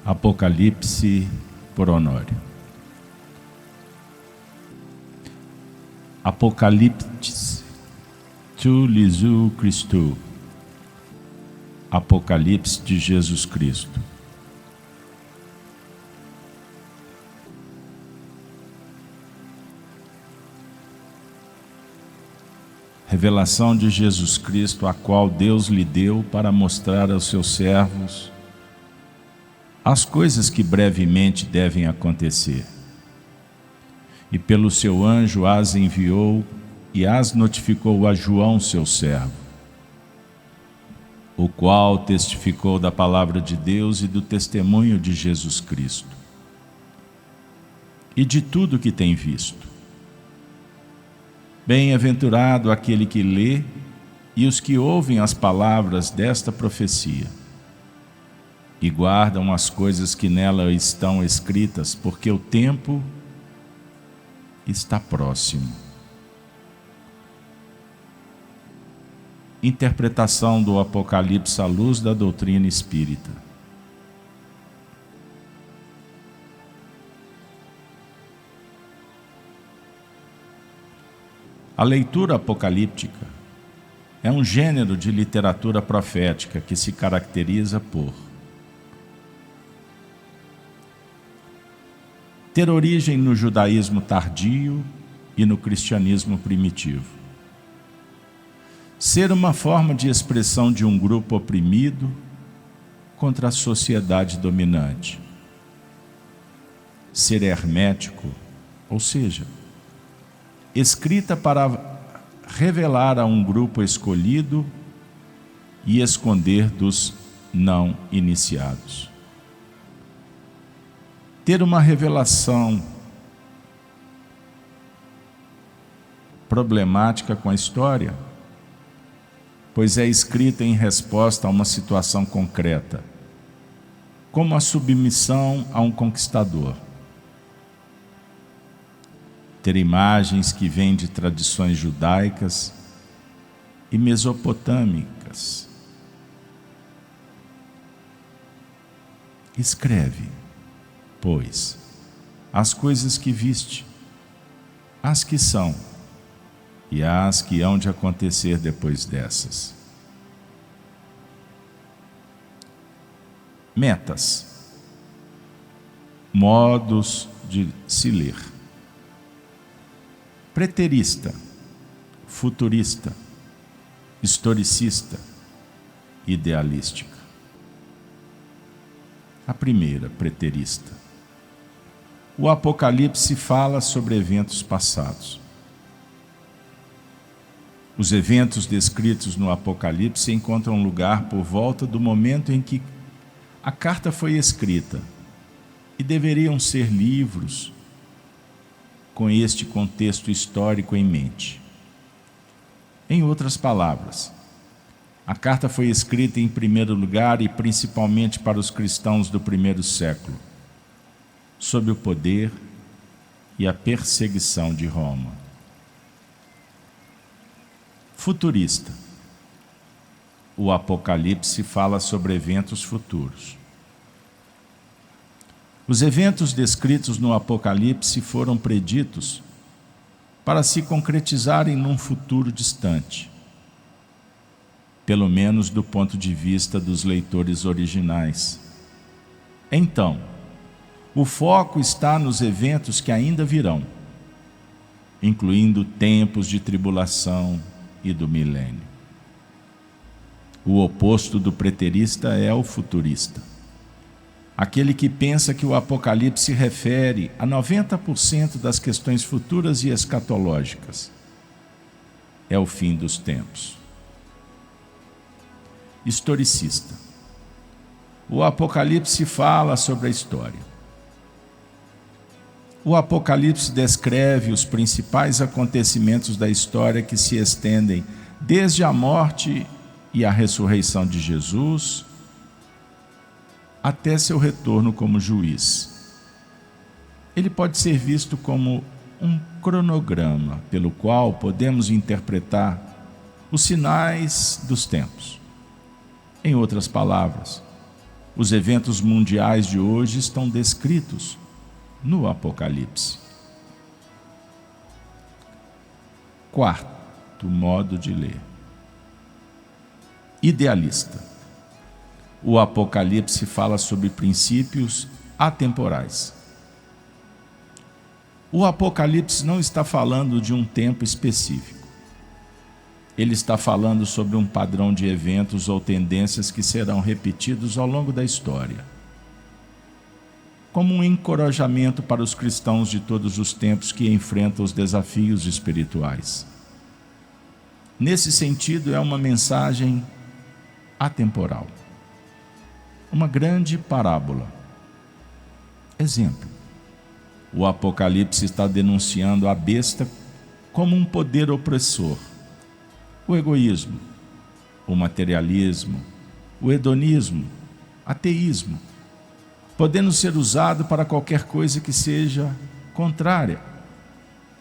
Apocalipse por Honório. Apocalipse tu Lisu Christou. Apocalipse de Jesus Cristo. Revelação de Jesus Cristo, a qual Deus lhe deu para mostrar aos seus servos as coisas que brevemente devem acontecer. E pelo seu anjo as enviou e as notificou a João, seu servo, o qual testificou da palavra de Deus e do testemunho de Jesus Cristo, e de tudo que tem visto. Bem-aventurado aquele que lê e os que ouvem as palavras desta profecia e guardam as coisas que nela estão escritas, porque o tempo está próximo. Interpretação do Apocalipse à luz da doutrina espírita. A leitura apocalíptica é um gênero de literatura profética que se caracteriza por ter origem no judaísmo tardio e no cristianismo primitivo, ser uma forma de expressão de um grupo oprimido contra a sociedade dominante, ser hermético, ou seja, escrita para revelar a um grupo escolhido e esconder dos não iniciados. Ter uma revelação problemática com a história, pois é escrita em resposta a uma situação concreta, como a submissão a um conquistador. Ter imagens que vêm de tradições judaicas e mesopotâmicas. Escreve, pois, as coisas que viste, as que são e as que hão de acontecer depois dessas. Metas, modos de se ler. Preterista, futurista, historicista, idealística. A primeira, preterista. O Apocalipse fala sobre eventos passados. Os eventos descritos no Apocalipse encontram lugar por volta do momento em que a carta foi escrita e deveriam ser livros com este contexto histórico em mente. Em outras palavras, a carta foi escrita em primeiro lugar e principalmente para os cristãos do primeiro século, sob o poder e a perseguição de Roma. Futurista. O Apocalipse fala sobre eventos futuros. Os eventos descritos no Apocalipse foram preditos para se concretizarem num futuro distante, pelo menos do ponto de vista dos leitores originais. Então, o foco está nos eventos que ainda virão, incluindo tempos de tribulação e do milênio. O oposto do preterista é o futurista, aquele que pensa que o Apocalipse se refere a 90% das questões futuras e escatológicas. É o fim dos tempos. Historicista. O Apocalipse fala sobre a história. O Apocalipse descreve os principais acontecimentos da história que se estendem desde a morte e a ressurreição de Jesus até seu retorno como juiz. Ele pode ser visto como um cronograma pelo qual podemos interpretar os sinais dos tempos. Em outras palavras, Os eventos mundiais de hoje estão descritos no Apocalipse. Quarto modo de ler: idealista. O Apocalipse fala sobre princípios atemporais. O Apocalipse não está falando de um tempo específico. Ele está falando sobre um padrão de eventos ou tendências que serão repetidos ao longo da história, como um encorajamento para os cristãos de todos os tempos que enfrentam os desafios espirituais. Nesse sentido, é uma mensagem atemporal, uma grande parábola. Exemplo: o Apocalipse está denunciando a besta como um poder opressor, o egoísmo, o materialismo, o hedonismo, ateísmo, podendo ser usado para qualquer coisa que seja contrária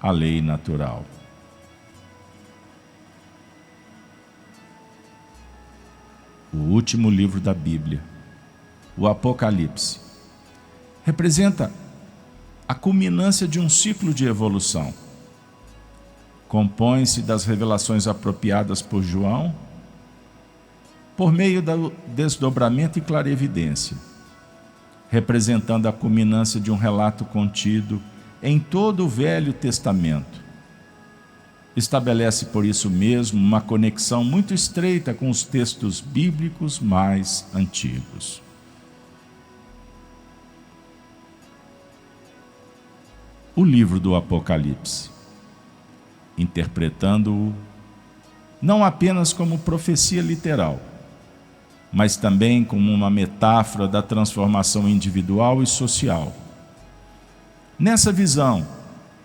à lei natural. O último livro da Bíblia, o Apocalipse, representa a culminância de um ciclo de evolução. Compõe-se das revelações apropriadas por João, por meio do desdobramento e clarevidência, representando a culminância de um relato contido em todo o Velho Testamento. Estabelece por isso mesmo uma conexão muito estreita com os textos bíblicos mais antigos. O livro do Apocalipse, interpretando-o não apenas como profecia literal, mas também como uma metáfora da transformação individual e social. Nessa visão,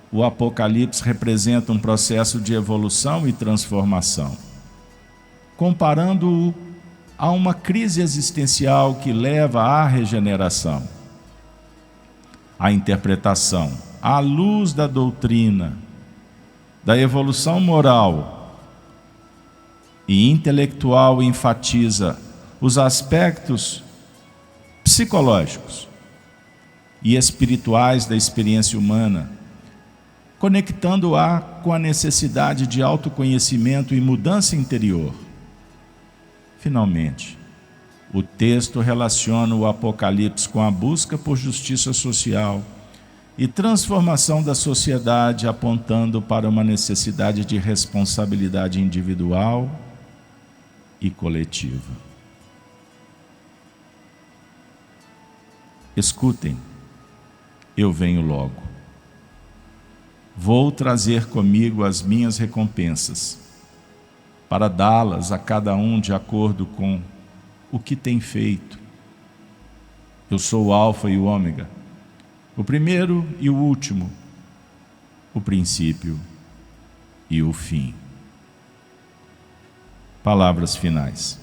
o Apocalipse representa um processo de evolução e transformação, comparando-o a uma crise existencial que leva à regeneração. A interpretação, à luz da doutrina, da evolução moral e intelectual, enfatiza os aspectos psicológicos e espirituais da experiência humana, conectando-a com a necessidade de autoconhecimento e mudança interior. Finalmente, o texto relaciona o Apocalipse com a busca por justiça social e transformação da sociedade, apontando para uma necessidade de responsabilidade individual e coletiva. Escutem, eu venho logo. Vou trazer comigo as minhas recompensas, para dá-las a cada um de acordo com o que tem feito. Eu sou o Alfa e o Ômega, o primeiro e o último, o princípio e o fim. Palavras finais.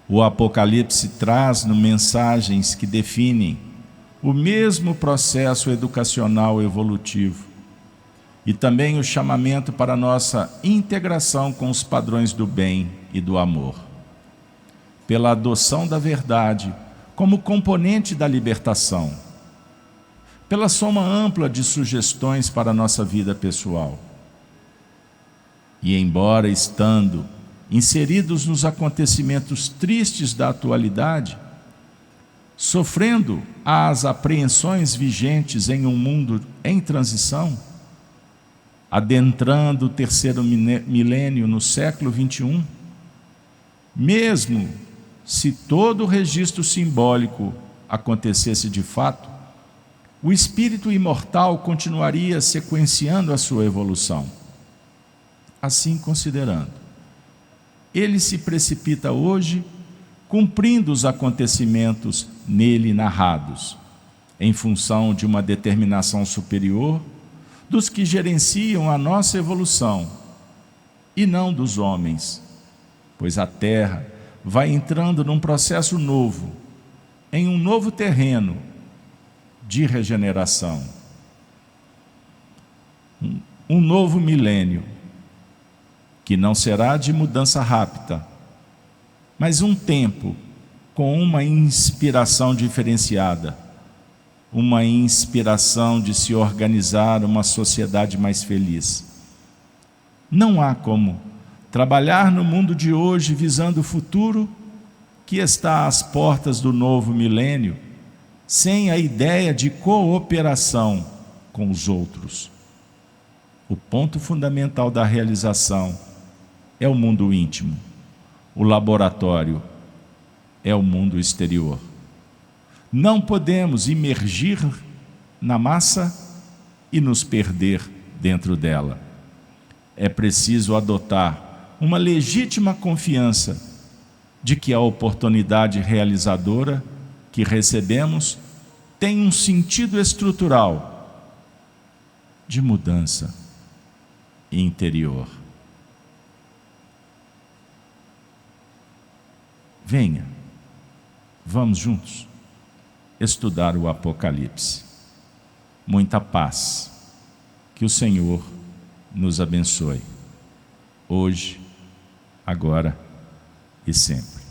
O Apocalipse traz mensagens que definem o mesmo processo educacional evolutivo e também o chamamento para nossa integração com os padrões do bem e do amor, pela adoção da verdade como componente da libertação, pela soma ampla de sugestões para a nossa vida pessoal. E embora estando inseridos nos acontecimentos tristes da atualidade, sofrendo as apreensões vigentes em um mundo em transição, adentrando o terceiro milênio no século 21, mesmo se todo o registro simbólico acontecesse de fato, o espírito imortal continuaria sequenciando a sua evolução. Assim considerando, ele se precipita hoje, cumprindo os acontecimentos nele narrados, em função de uma determinação superior dos que gerenciam a nossa evolução, e não dos homens, pois a Terra vai entrando num processo novo, em um novo terreno de regeneração. Um novo milênio, que não será de mudança rápida, mas um tempo com uma inspiração diferenciada, uma inspiração de se organizar uma sociedade mais feliz. Não há como trabalhar no mundo de hoje visando o futuro que está às portas do novo milênio, sem a ideia de cooperação com os outros. O ponto fundamental da realização é o mundo íntimo. O laboratório é o mundo exterior. Não podemos imergir na massa e nos perder dentro dela. É preciso adotar uma legítima confiança de que a oportunidade realizadora que recebemos tem um sentido estrutural de mudança interior. Venha, vamos juntos estudar o Apocalipse. Muita paz. Que o Senhor nos abençoe, hoje, agora e sempre.